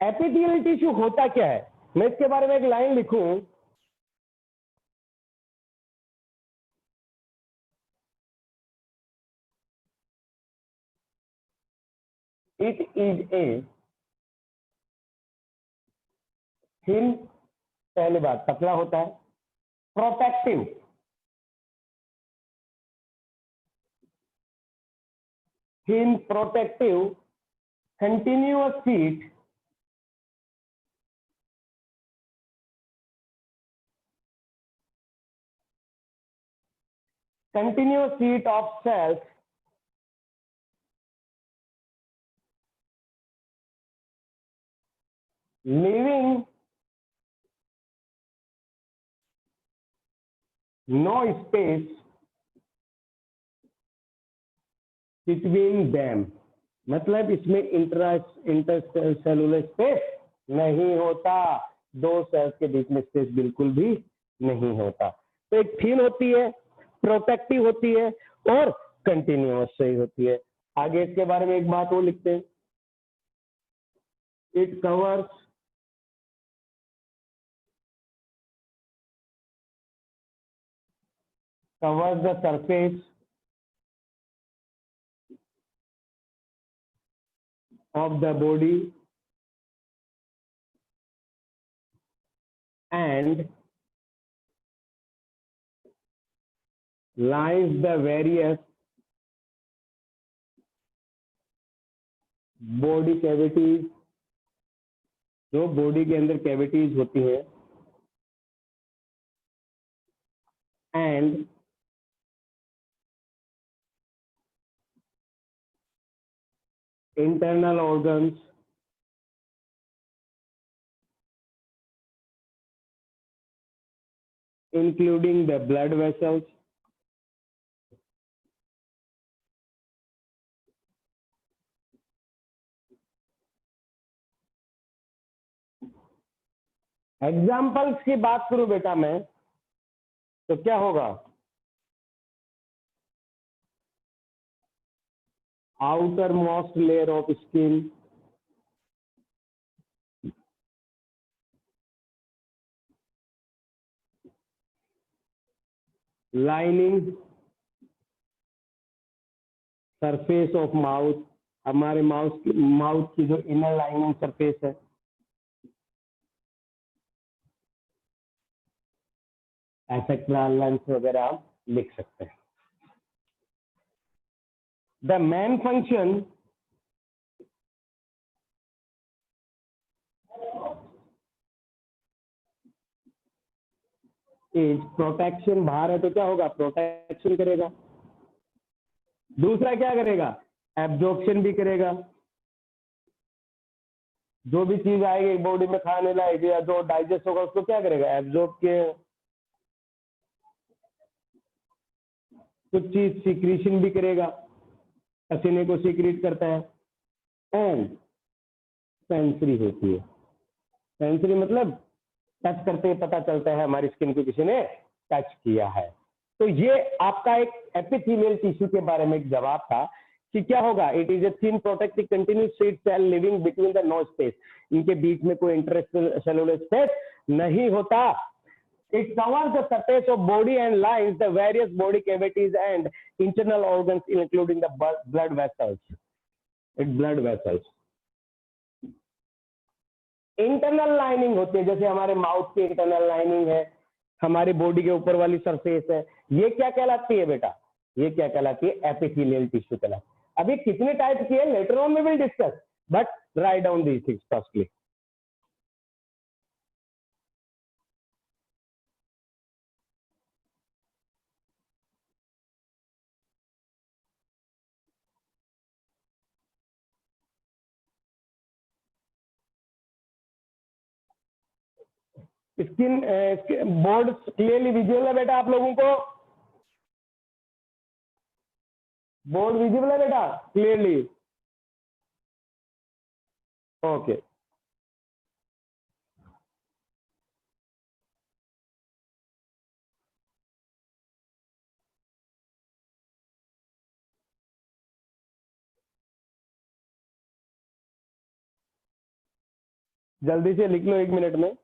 Epithelial tissue होता क्या है, मैं इसके बारे में एक लाइन लिखूं, इट इज ए थिन, पहली बात पतला होता है, protective, thin protective continuous sheet of cells leaving no space between them, मतलब इसमें इंटरसेलुलर स्पेस नहीं होता, दो सेल्स के बीच में स्पेस बिल्कुल भी नहीं होता। तो एक थिन होती है, प्रोटेक्टिव होती है और कंटिन्यूअस सही होती है। आगे इसके बारे में एक बात वो लिखते हैं, it covers the surface of the body and lines the various body cavities, जो बॉडी के अंदर कैविटीज होती है, and internal organs including the blood vessels, examples की बात करूं बेटा मैं, तो क्या होगा, outer most layer of skin, lining surface of mouth, हमारे माउथ की जो इनर लाइनिंग सरफेस है, एसेक्ट्रा लेंस वगैरह आप लिख सकते हैं। The main function is protection, बाहर है तो क्या होगा, प्रोटेक्शन करेगा, दूसरा क्या करेगा, एब्जॉर्प्शन भी करेगा, जो भी चीज आएगी बॉडी में खाने लायक या जो डाइजेस्ट होगा उसको क्या करेगा, एब्जॉर्ब के, कुछ चीज सीक्रेशन भी करेगा, पसीने को सीक्रेट करता है, एंड सेंसरी होती है, सेंसरी मतलब टच करते ही पता चलता है हमारी स्किन को किसी ने टच किया है। तो ये आपका एक एपिथेलियल टिश्यू के बारे में एक जवाब था कि क्या होगा, it is a thin protective continuous sheet cell living between the no space, इनके बीच में कोई इंटरसेलुलर स्पेस नहीं होता। It covers the surface of body and lines the various body cavities and internal organs including the blood vessels. Blood vessels. Internal lining होती है, जैसे हमारे माउथ की इंटरनल लाइनिंग है, हमारी बॉडी के ऊपर वाली सरफेस है, ये क्या कहलाती है बेटा, ये क्या कहलाती है, एपिथेलियल टिश्यू कहलाती है। अभी कितने टाइप की है लेटर ऑन में will discuss, but write down these things firstly. Skin board clearly visual है बेटा आप लोगों को, बोर्ड विजिबल है बेटा क्लियरली, ओके। जल्दी से लिख लो 1 मिनट में।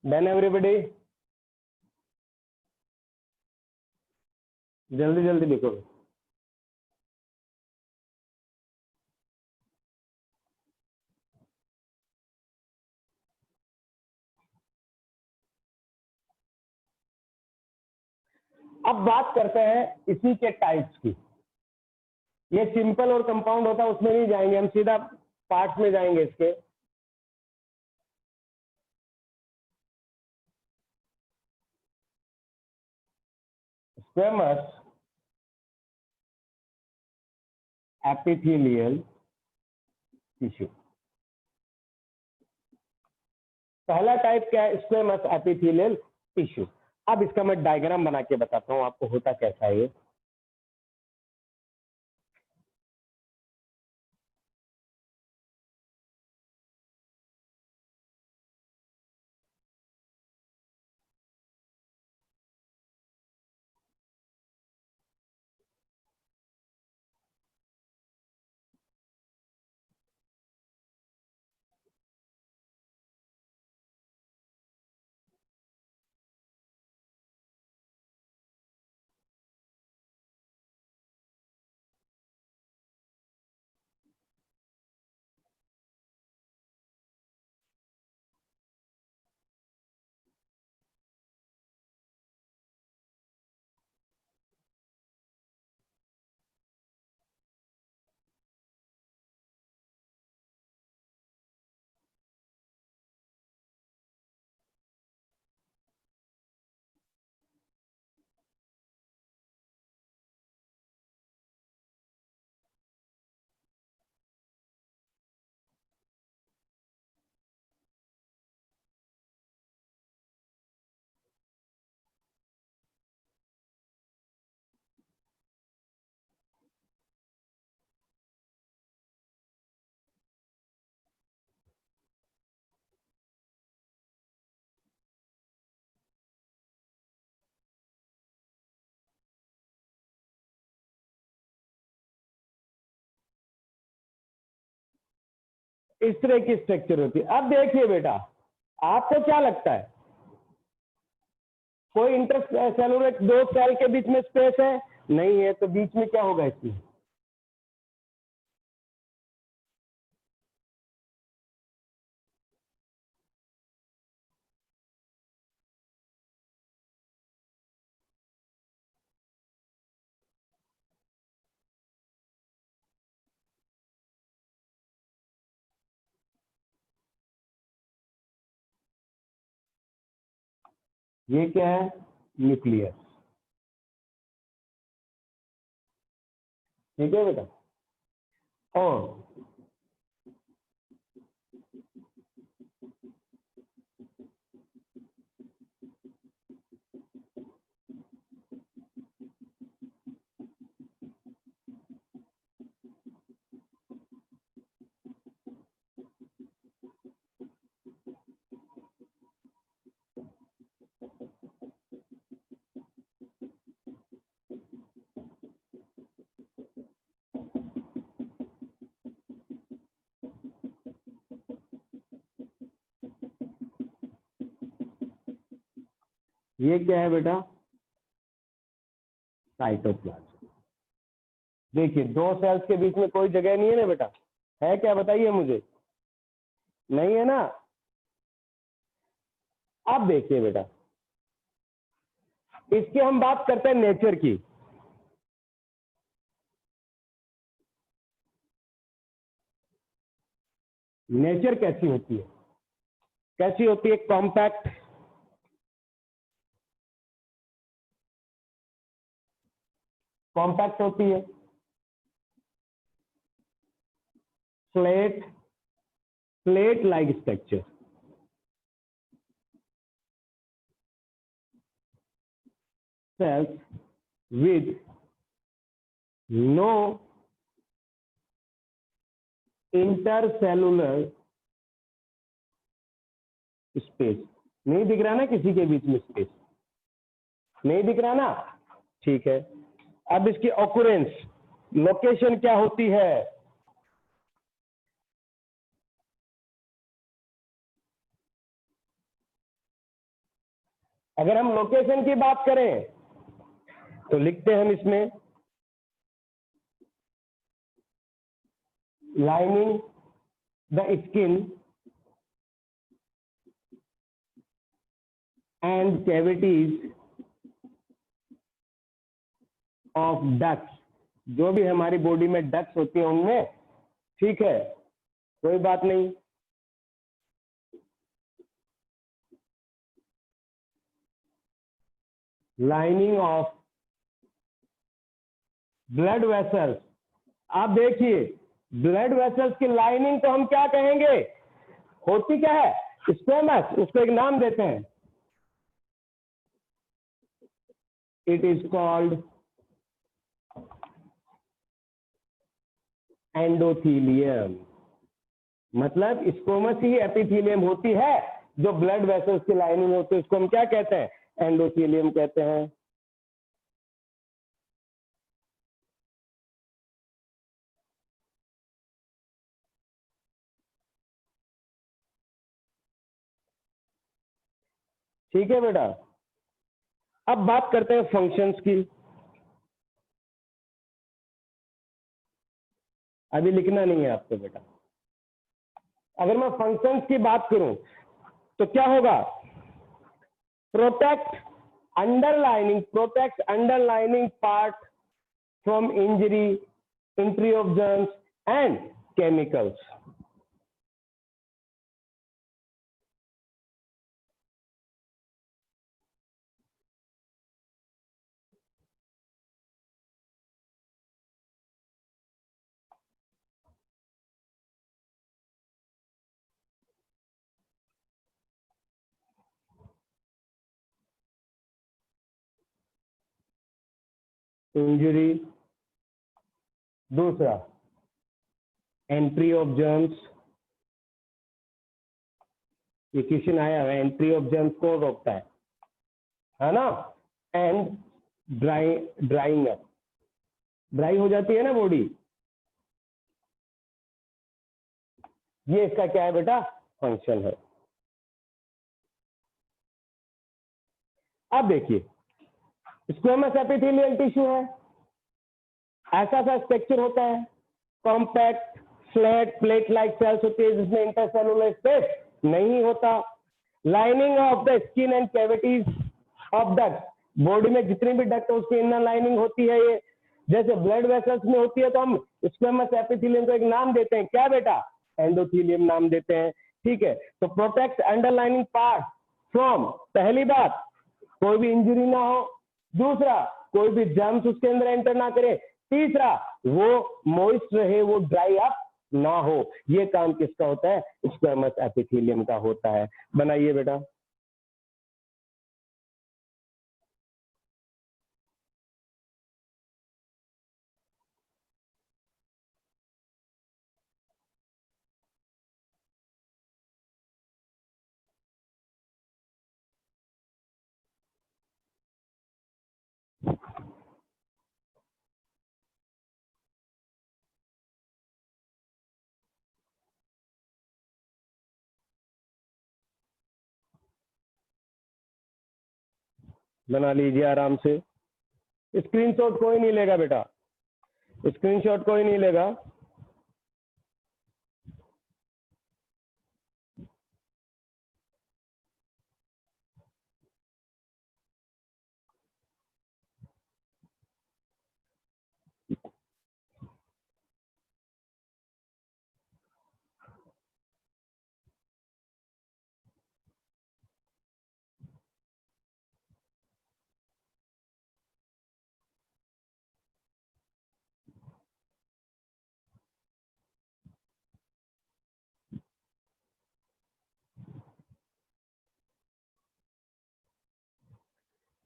डन एवरीबॉडी, जल्दी जल्दी लिखो। अब बात करते हैं इसी के टाइप्स की। ये सिंपल और कंपाउंड होता है, उसमें नहीं जाएंगे हम, सीधा पार्ट में जाएंगे इसके। Squamous epithelial tissue. पहला टाइप क्या है? Squamous epithelial tissue. अब इसका मैं डायग्राम बना के बताता हूं आपको होता कैसा है ये। इस तरह की स्ट्रक्चर होती है। अब देखिए बेटा, आपको क्या लगता है, कोई इंटर सेलुलर दो सेल के बीच में स्पेस है? नहीं है, तो बीच में क्या होगा इसमें? ये क्या है? न्यूक्लियस। ठीक है बेटा। और ये क्या है बेटा? साइटोप्लाज्म। देखिए दो सेल्स के बीच में कोई जगह नहीं है ना बेटा, है क्या बताइए मुझे, नहीं है ना। अब देखिए बेटा, इसकी हम बात करते हैं नेचर की। नेचर कैसी होती है, कैसी होती है, कॉम्पैक्ट, कॉम्पैक्ट होती है, flat, plate like structure, cells with no intercellular space. नहीं दिख रहा ना किसी के बीच में स्पेस, नहीं दिख रहा ना, ठीक है। अब इसकी ऑकुरेंस, लोकेशन क्या होती है, अगर हम लोकेशन की बात करें तो लिखते हैं हम इसमें lining the skin and cavities of ducts, जो भी हमारी बॉडी में डक्स होती है उनमें, ठीक है, कोई बात नहीं। लाइनिंग ऑफ ब्लड वेसल्स, आप देखिए ब्लड वेसल्स की लाइनिंग को हम क्या कहेंगे, होती क्या है, स्क्वेमस, उसको एक नाम देते हैं, इट इज कॉल्ड एंडोथीलियम। मतलब स्क्वेमस ही एपिथीलियम होती है, जो ब्लड वेसल्स की लाइनिंग होती है उसको हम क्या कहते हैं, एंडोथीलियम कहते हैं। ठीक है बेटा, अब बात करते हैं फंक्शंस की। अभी लिखना नहीं है आपको बेटा, अगर मैं फंक्शंस की बात करूं तो क्या होगा, protect underlining part from injury, entry of germs and chemicals. Injury, दूसरा एंट्री ऑफ जर्म्स, ये क्वेश्चन आया है, एंट्री ऑफ जर्म्स कौन रोकता है ना, एंड ड्राइंग अप, ड्राई हो जाती है ना बॉडी, ये इसका क्या है बेटा, फंक्शन है। अब देखिए स्क्वेमस एपिथेलियल टिश्यू है, ऐसा सा स्ट्रक्चर होता है, compact flat plate like cells होती है जिसमें इंटरसेलुलर स्पेस नहीं होता। Lining of the skin and cavities of duct, body में जितनी भी डक्ट है उसकी इनर लाइनिंग होती है, ये जैसे ब्लड वेसल्स में होती है तो हम स्क्वेमस एपिथेलियम को एक नाम देते हैं, क्या बेटा, एंडोथेलियम नाम देते हैं। ठीक है, तो प्रोटेक्ट अंडरलाइनिंग पार्ट फ्रॉम, पहली बात कोई भी इंजरी ना हो, दूसरा कोई भी जर्म्स उसके अंदर एंटर ना करे, तीसरा वो मॉइस्ट रहे, वो ड्राई अप ना हो। ये काम किसका होता है, स्क्वेमस एपिथेलियम का होता है। बनाइए बेटा, बना लीजिए आराम से, स्क्रीनशॉट कोई नहीं लेगा बेटा, स्क्रीनशॉट कोई नहीं लेगा।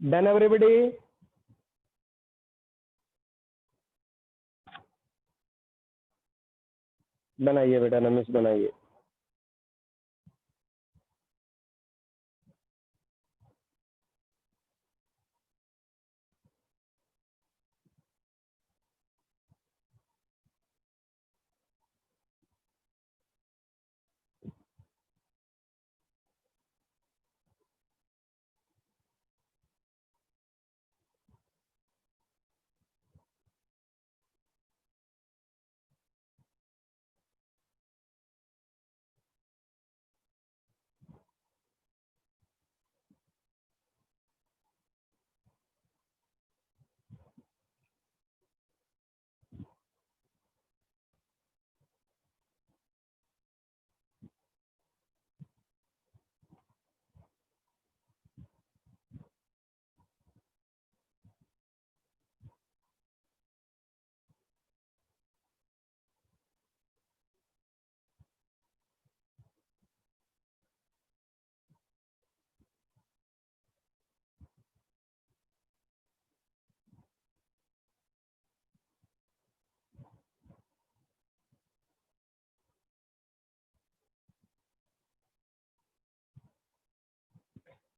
Done everybody? बनाइए बेटा, नमिश बनाइए।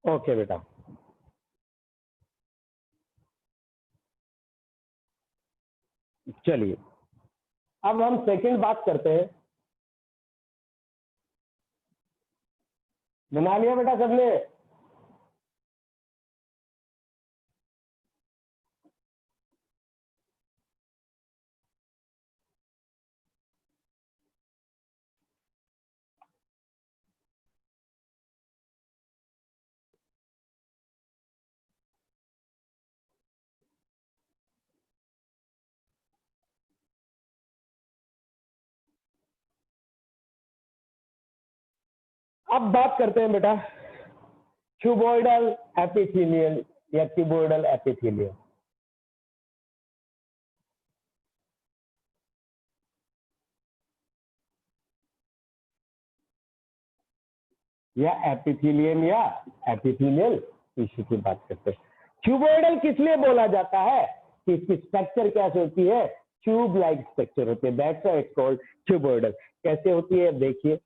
ओके बेटा, चलिए अब हम सेकंड बात करते हैं। बना लिया बेटा सबने? अब बात करते हैं बेटा क्यूबॉइडल एपिथेलियल या क्यूबॉइडल एपिथेलियल। या एपिथेलियम या एपिथेलियल टिश्यू की बात करते हैं। क्यूबॉइडल किस लिए बोला जाता है कि इसकी स्ट्रक्चर कैसे होती है? ट्यूब लाइक स्ट्रक्चर होती है, that's why it's called cuboidal. कैसे होती है देखिए,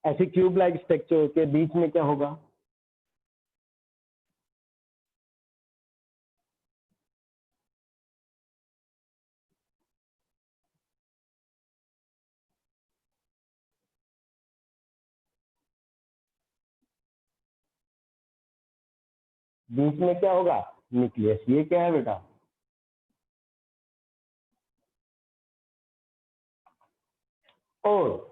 ऐसे क्यूब लाइक स्ट्रक्चर के बीच में क्या होगा? बीच में क्या होगा? न्यूक्लियस। ये क्या है बेटा? और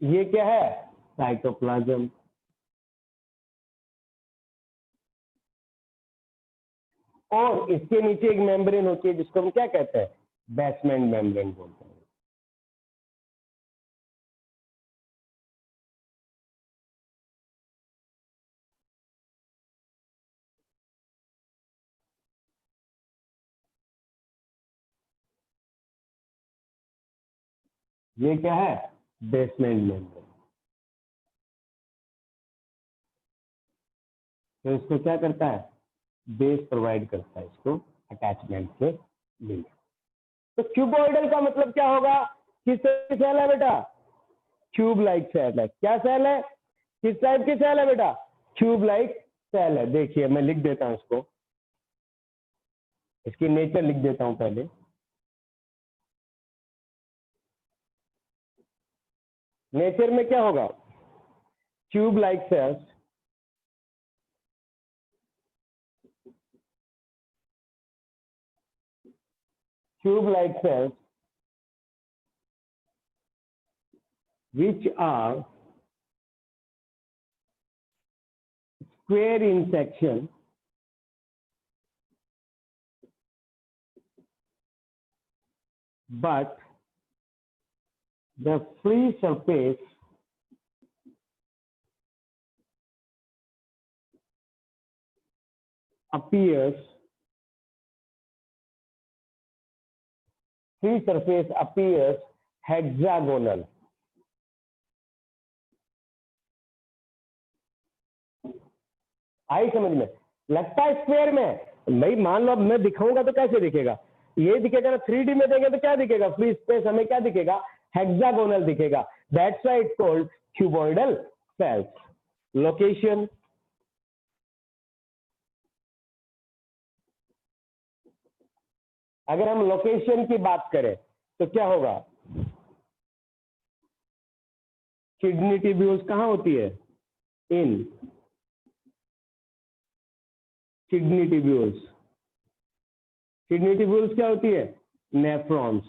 ये क्या है? साइटोप्लाज्म। और इसके नीचे एक मेम्ब्रेन होती है जिसको हम क्या कहते हैं? बेसमेंट मेम्ब्रेन बोलते हैं। ये क्या है? Basement membrane. तो इसको क्या करता है? बेस प्रोवाइड करता है इसको अटैचमेंट के लिए। तो क्यूबॉइडल का मतलब क्या होगा? किस तरह की सेल है बेटा? क्यूब लाइक सेल है। क्या सेल है? किस टाइप की सेल है बेटा? क्यूब लाइक सेल है। देखिए मैं लिख देता हूं इसको, इसकी नेचर लिख देता हूं पहले। नेचर में क्या होगा? Cube like cells cube like cells which are square in section but the free surface appears hexagonal। आई समझ में? लगता है स्क्वायर में। भाई मान लो अब मैं दिखाऊंगा तो कैसे दिखेगा? ये दिखेगा ना। 3D में देंगे तो क्या दिखेगा? फ्री स्पेस हमें क्या दिखेगा? हेक्सागोनल दिखेगा। That's why it's called cuboidal cells. Location, अगर हम लोकेशन की बात करें तो क्या होगा? किडनी ट्यूब्यूल्स कहां होती है? इन किडनी ट्यूब्यूल्स। किडनी ट्यूब्यूल्स क्या होती है? नेफ्रॉन्स।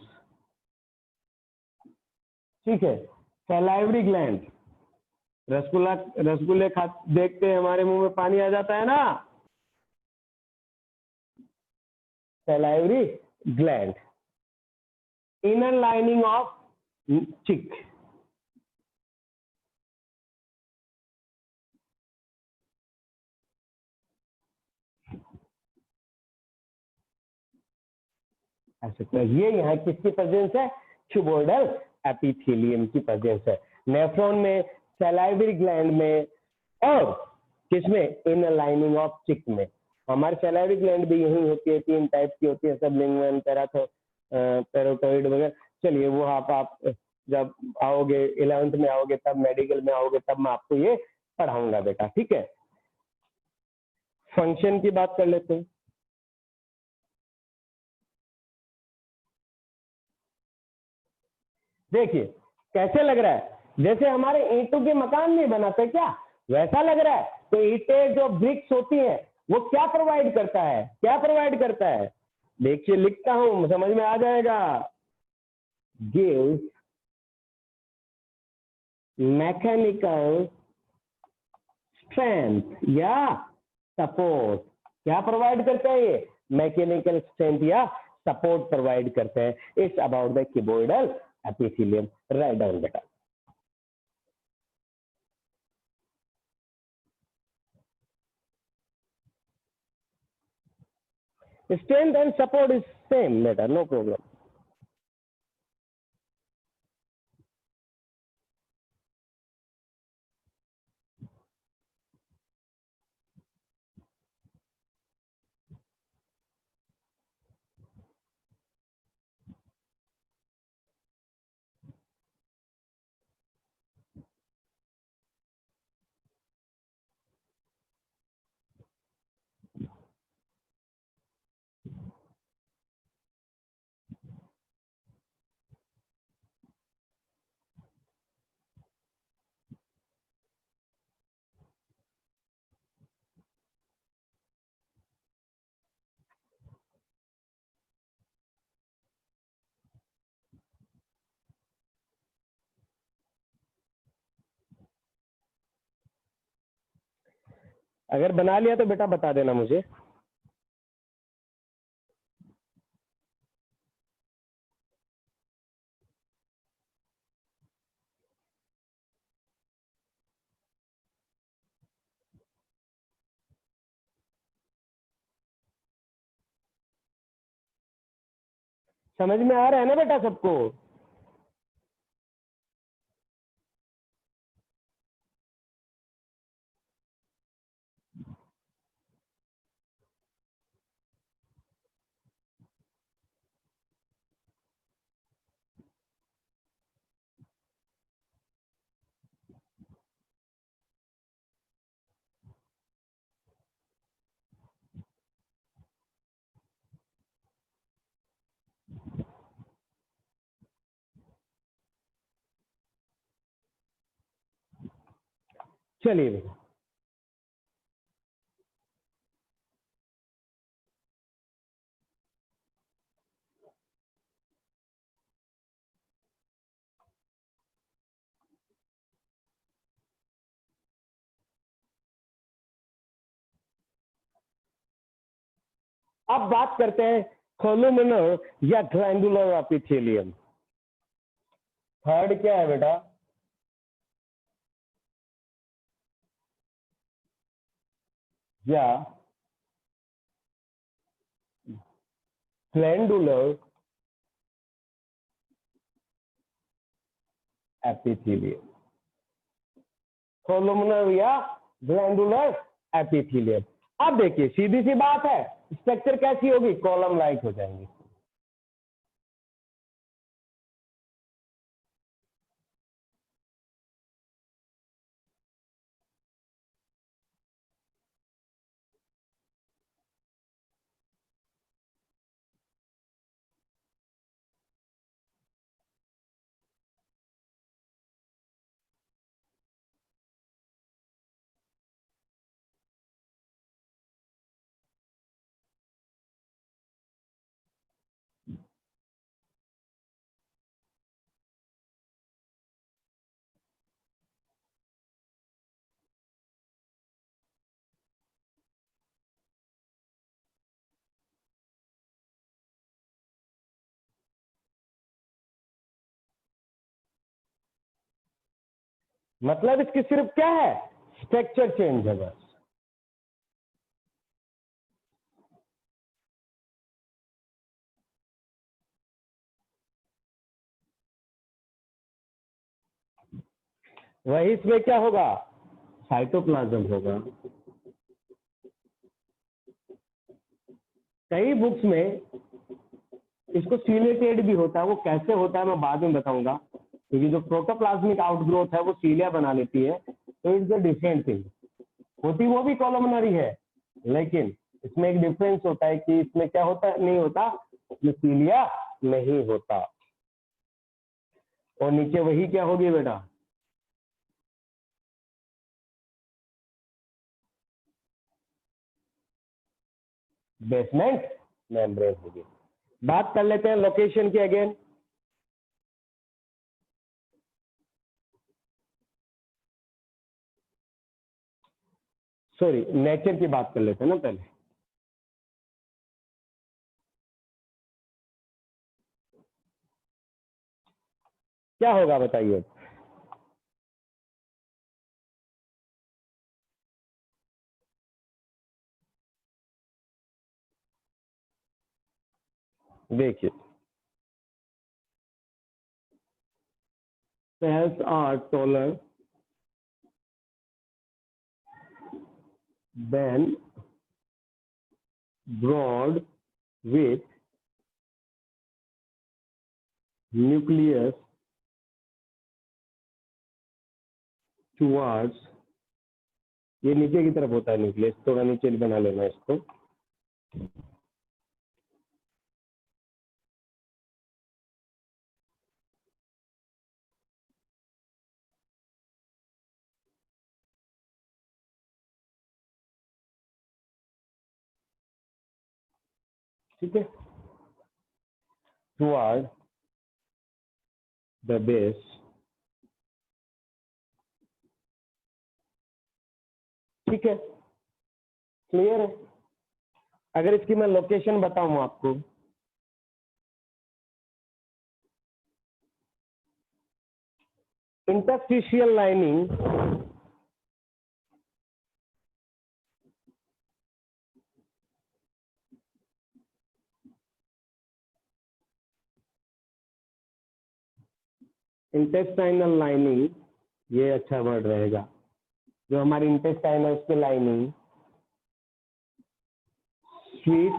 ठीक है। सैलाइवरी ग्लैंड, रसगुल्ला, रसगुल्ले खा देखते हैं हमारे मुंह में पानी आ जाता है ना। Salivary gland, inner lining of चिक। ऐसे तो ये यहाँ किसकी प्रेजेंस है? क्यूबोइडल एपिथेलियम की प्रेजेंस है। नेफ्रॉन में, सैलाइवरी ग्लैंड में, और किसमें? इनर लाइनिंग ऑफ चिक में। हमारे सैलाइवरी ग्लैंड भी यही होती है, 3 टाइप की होती है, सबलिंगुअल, पैराटॉइड वगैरह। चलिए वो आप जब आओगे 11th में आओगे, तब मेडिकल में आओगे, तब मैं आपको ये पढ़ाऊंगा बेटा। ठीक है। फंक्शन की बात कर लेते हैं। देखिए कैसे लग रहा है, जैसे हमारे ईंटों के मकान नहीं बनाते क्या, वैसा लग रहा है। तो ईंटें जो ब्रिक्स होती हैं वो क्या प्रोवाइड करता है? क्या प्रोवाइड करता है? देखिए लिखता हूं, समझ में आ जाएगा। गिव मैकेनिकल स्ट्रेंथ या सपोर्ट। क्या प्रोवाइड करते हैं ये? मैकेनिकल स्ट्रेंथ या सपोर्ट प्रोवाइड करते हैं। It's about the cuboidal epithelium. Write down बेटा। Strength and support is same matter, no problem. अगर बना लिया तो बेटा बता देना मुझे। समझ में आ रहा है ना बेटा सबको? चलिए बेटा, अब बात करते हैं कोलुमिनर या ग्लैंडुलर एपिथेलियम। थर्ड क्या है बेटा? या ग्लैंडुलर एपिथेलियम। कोलुमिनर या ग्लैंडुलर एपिथेलियम। अब देखिए सीधी सी बात है, स्ट्रक्चर कैसी होगी? कॉलम लाइक हो जाएंगी। मतलब इसकी सिर्फ क्या है? स्ट्रक्चर चेंज है बस। वही इसमें क्या होगा? साइटोप्लाज्म होगा। कई बुक्स में इसको सीलिएटेड भी होता है, वो कैसे होता है मैं बाद में बताऊंगा, क्योंकि जो प्रोटोप्लाज्मिक आउटग्रोथ है वो सीलिया बना लेती है, तो इट्स अ डिफरेंट थिंग। होती वो भी कॉलमनरी है, लेकिन इसमें एक डिफरेंस होता है कि इसमें क्या होता है, नहीं होता, इसमें सीलिया नहीं होता। और नीचे वही क्या होगी बेटा? बेसमेंट मेम्ब्रेन होगी। बात कर लेते हैं लोकेशन की अगेन। सॉरी, नेचर की बात कर लेते हैं ना पहले। क्या होगा बताइए? देखिए, cells are taller than broad with nucleus towards, ये नीचे की तरफ होता है न्यूक्लियस, थोड़ा नीचे बना लेना इसको। ठीक है, टुवर्ड द बेस। ठीक है, क्लियर है? अगर इसकी मैं लोकेशन बताऊं आपको, इंटरस्टिशियल लाइनिंग इंटेस्टाइनल लाइनिंग, ये अच्छा वर्ड रहेगा, जो हमारी इंटेस्टाइन है उसकी lining, sweat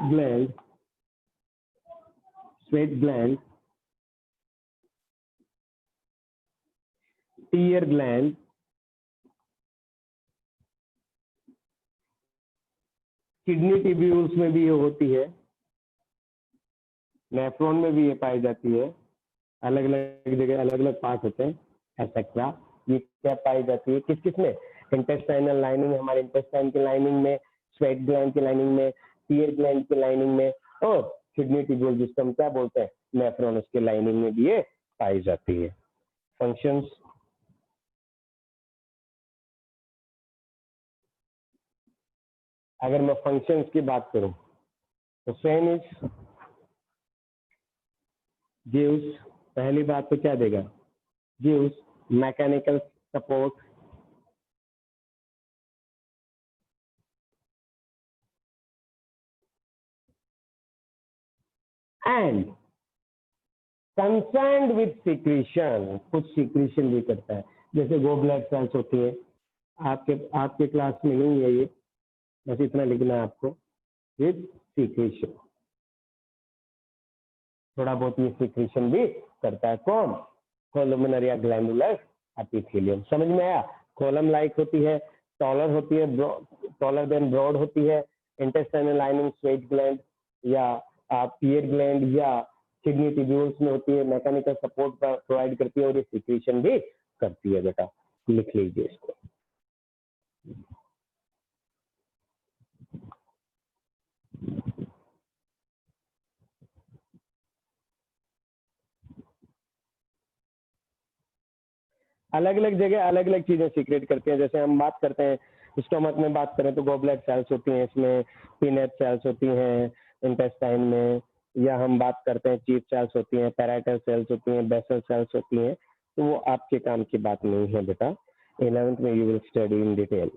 gland, tear gland, kidney tubules में भी ये होती है, नेफ्रॉन में भी ये पाई जाती है, अलग अलग जगह अलग अलग पार्ट होते हैं एक्सेट्रा। ये क्या पाई जाती है, किस किस में? इंटेस्टाइनल लाइनिंग, हमारे इंटेस्टाइन की लाइनिंग में, स्वेट ग्लैंड की लाइनिंग में, टीयर ग्लैंड की लाइनिंग में, और किडनी ट्यूब्यूल जिसको हम क्या बोलते हैं, नेफ्रॉन, उसकी लाइनिंग में भी ये पाई जाती है। फंक्शंस, अगर मैं फंक्शंस की बात करूं तो सेम इज गिव्स, पहली बात तो क्या देगा, gives mechanical support and concerned with secretion, कुछ सिक्रीशन भी करता है, जैसे गो ब्लड सेल्स होती है, आपके आपके क्लास में नहीं है ये, बस इतना लिखना है आपको, विद सिक्रीशन, थोड़ा बहुत ये सिक्रीशन भी करता है। कौन? कोलुमिनरी या ग्लैंडुलर एपिथेलियम। समझ में आया? कॉलम लाइक होती है, टॉलर होती है, टॉलर देन ब्रॉड होती है, इंटेस्टाइनल लाइनिंग स्वेट ग्लैंड या पियर ग्लैंड या किडनी ट्यूब्यूल्स में होती है, मैकेनिकल सपोर्ट प्रोवाइड करती है और ये सिक्रीशन भी करती है। बेटा लिख लीजिए इसको। अलग अलग जगह अलग अलग चीजें सीक्रेट करते हैं। जैसे हम बात करते हैं स्टोमक में बात करें तो गॉबलेट सेल्स होती हैं, इसमें पीनेट सेल्स होती हैं इंटेस्टाइन में, या हम बात करते हैं चीफ सेल्स होती हैं, पैराइटल सेल्स होती हैं, बेसल सेल्स होती हैं, तो वो आपके काम की बात नहीं है बेटा। 11th में you will study in detail.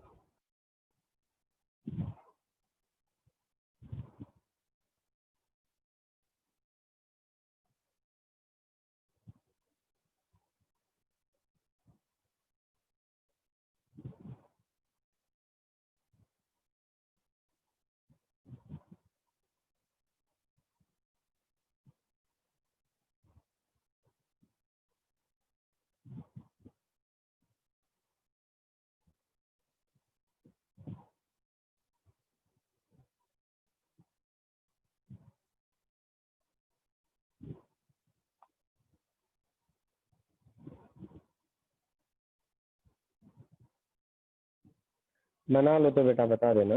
बना लो तो बेटा बता देना।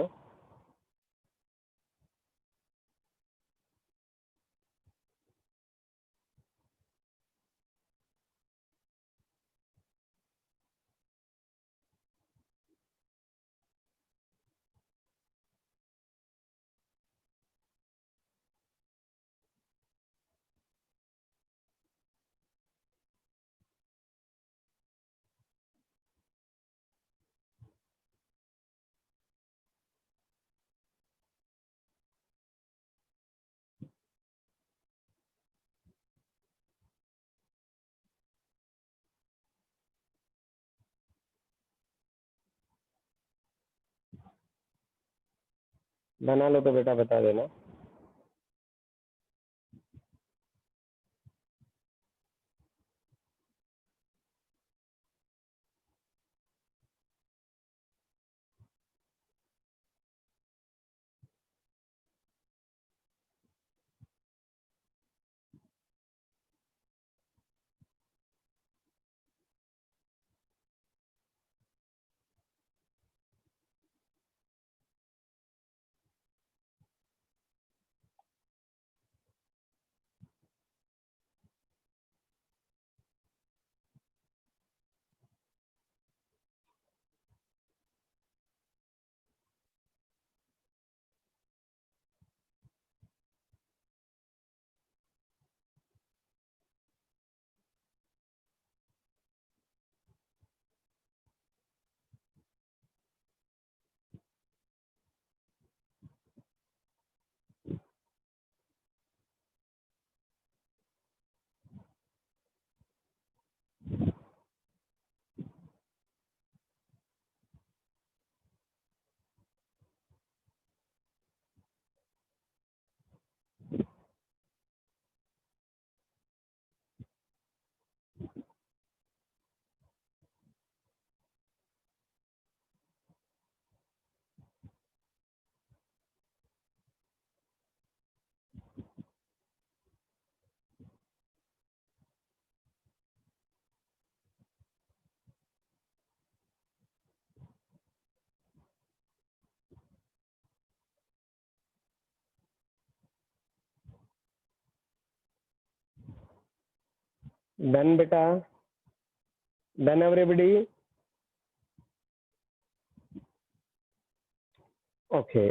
बना लो तो बेटा बता देना। डन बेटा, डन एवरीबॉडी, ओके।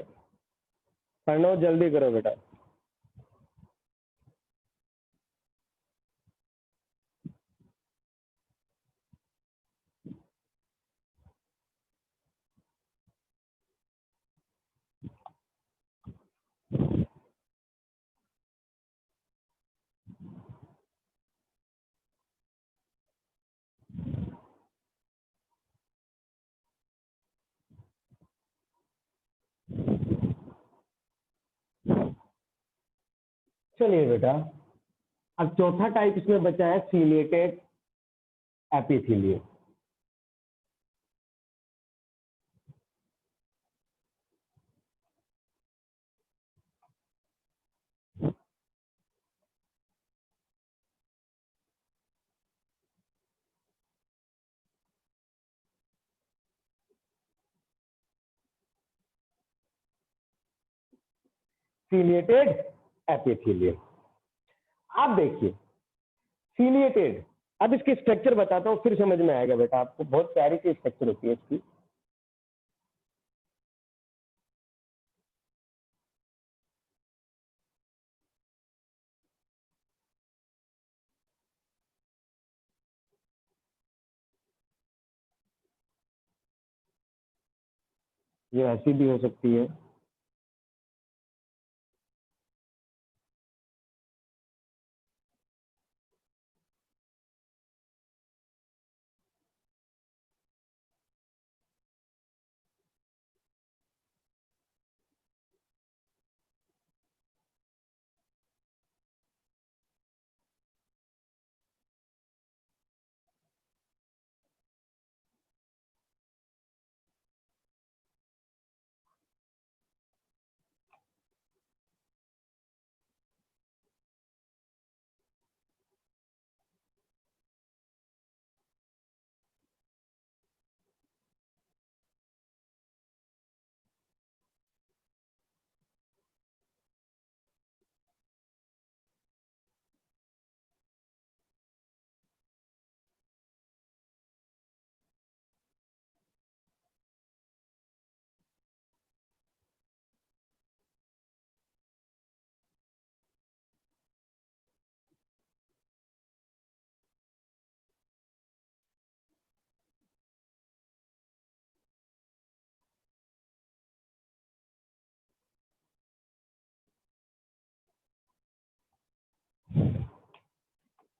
प्रणव जल्दी करो बेटा। चलिए बेटा, अब चौथा टाइप इसमें बचा है सीलिएटेड एपिथेलियम। सीलिएटेड एपिथेलियम, आप देखिए सीलिएटेड, अब इसकी स्ट्रक्चर बताता हूँ फिर समझ में आएगा बेटा आपको। बहुत प्यारी सी स्ट्रक्चर होती है इसकी। ये ऐसी भी हो सकती है,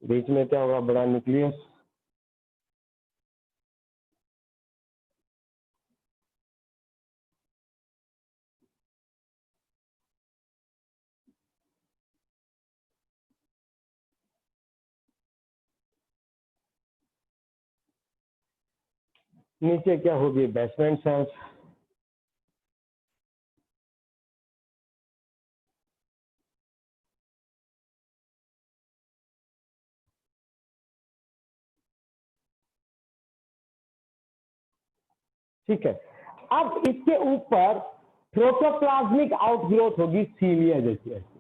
बीच में क्या होगा, बड़ा न्यूक्लियस, नीचे क्या होगी, बेसमेंट सेल्स, ठीक है। अब इसके ऊपर प्रोटोप्लाज्मिक आउटग्रोथ होगी सीलिया जैसी ऐसी।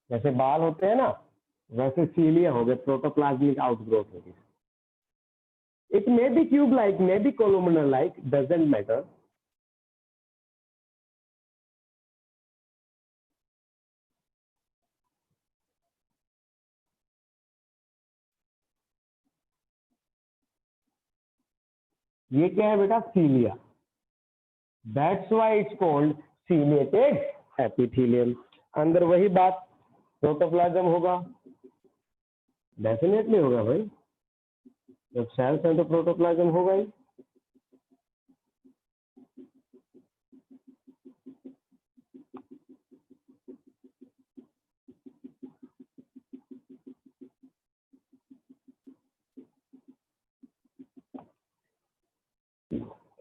जैसे बाल होते हैं ना, वैसे सीलिया हो गए, प्रोटोप्लाज्मिक आउटग्रोथ होगी। It may be tube like, may be columnar like, doesn't matter. ये क्या है बेटा, cilia, that's why it's called ciliated epithelium. अंदर वही बात, प्रोटोप्लाज्म होगा, डेफिनेटली होगा भाई, जब सेल्स है तो प्रोटोप्लाज्म होगा ही।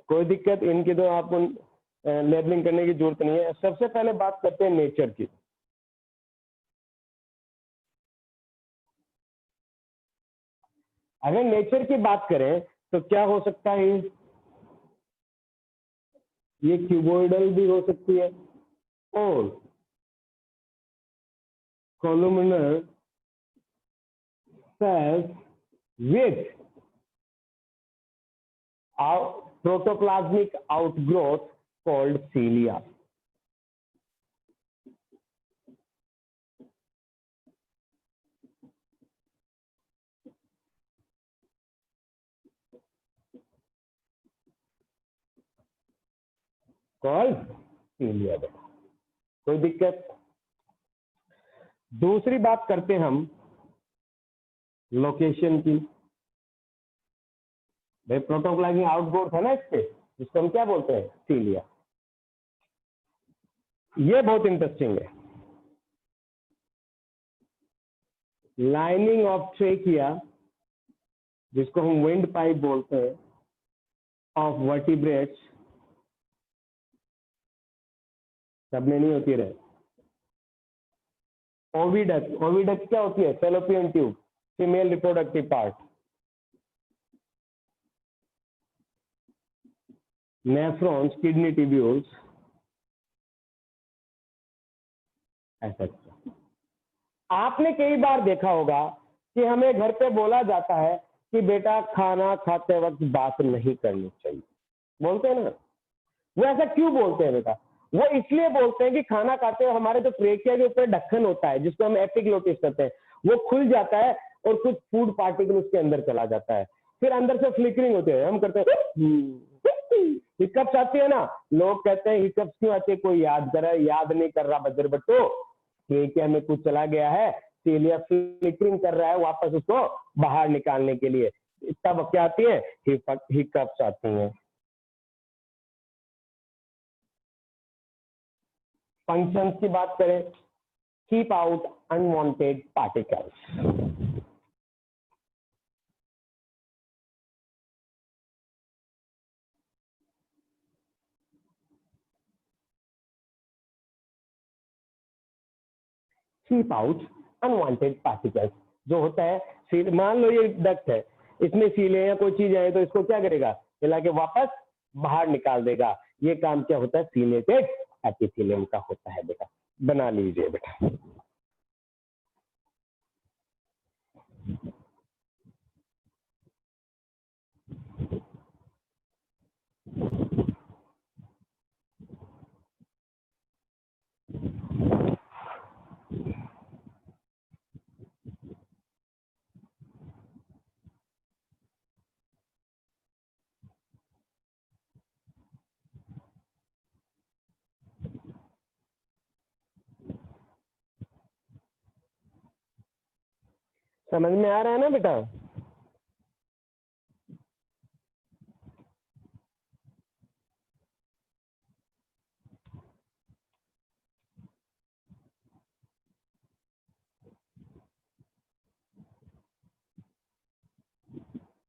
कोई दिक्कत इनकी तो आपको लेबलिंग करने की जरूरत नहीं है। सबसे पहले बात करते हैं नेचर की। अगर नेचर की बात करें तो क्या हो सकता है, ये क्यूबोइडल भी हो सकती है और columnar cells with protoplasmic outgrowth called cilia. Called cilia. कोई दिक्कत? दूसरी बात करते हैं हम लोकेशन की। भाई प्रोटोप्लाज्मिक आउटग्रोथ है ना इसके, जिसको हम क्या बोलते हैं, सीलिया। ये बहुत इंटरेस्टिंग है। लाइनिंग ऑफ ट्रेकिया, जिसको हम विंड पाइप बोलते हैं, ऑफ वर्टिब्रेट्स सब में नहीं होती रहे। ओविडक्ट, ओविडक्ट क्या होती है, fallopian tube, female reproductive part. Nephrons, kidney tubules, ऐसा। आपने कई बार देखा होगा कि हमें घर पे बोला जाता है कि बेटा खाना खाते वक्त बात नहीं करनी चाहिए, बोलते हैं ना। वो ऐसा क्यों बोलते हैं बेटा? वो इसलिए बोलते हैं कि खाना खाते हुए हमारे जो ट्रेकिया के ऊपर ढक्कन होता है, जिसको हम एपिग्लोटिस कहते हैं, वो खुल जाता है और कुछ फूड पार्टिकल उसके अंदर चला जाता है। फिर अंदर से फ्लिकरिंग होती है, हम करते हैं, हिकअप्स आती है ना। लोग कहते हैं हिकअप्स क्यों आती है, कोई याद कर रहा है, याद नहीं कर रहा बजर बट्टो, ट्रेकिया में कुछ चला गया है, सीलिया फ्लिकरिंग कर रहा है वापस उसको बाहर निकालने के लिए, तब क्या आती है, हिकअप्स आती हैं। फंक्शंस की बात करें, keep out unwanted particles. Keep out unwanted particles जो होता है, मान लो ये डक्ट है, इसमें सीले या कोई चीज आए तो इसको क्या करेगा, हिला के वापस बाहर निकाल देगा। ये काम क्या होता है, सीलेटेड एपिथेलियम का होता है बेटा, बना लीजिए बेटा। समझ में आ रहा है ना बेटा?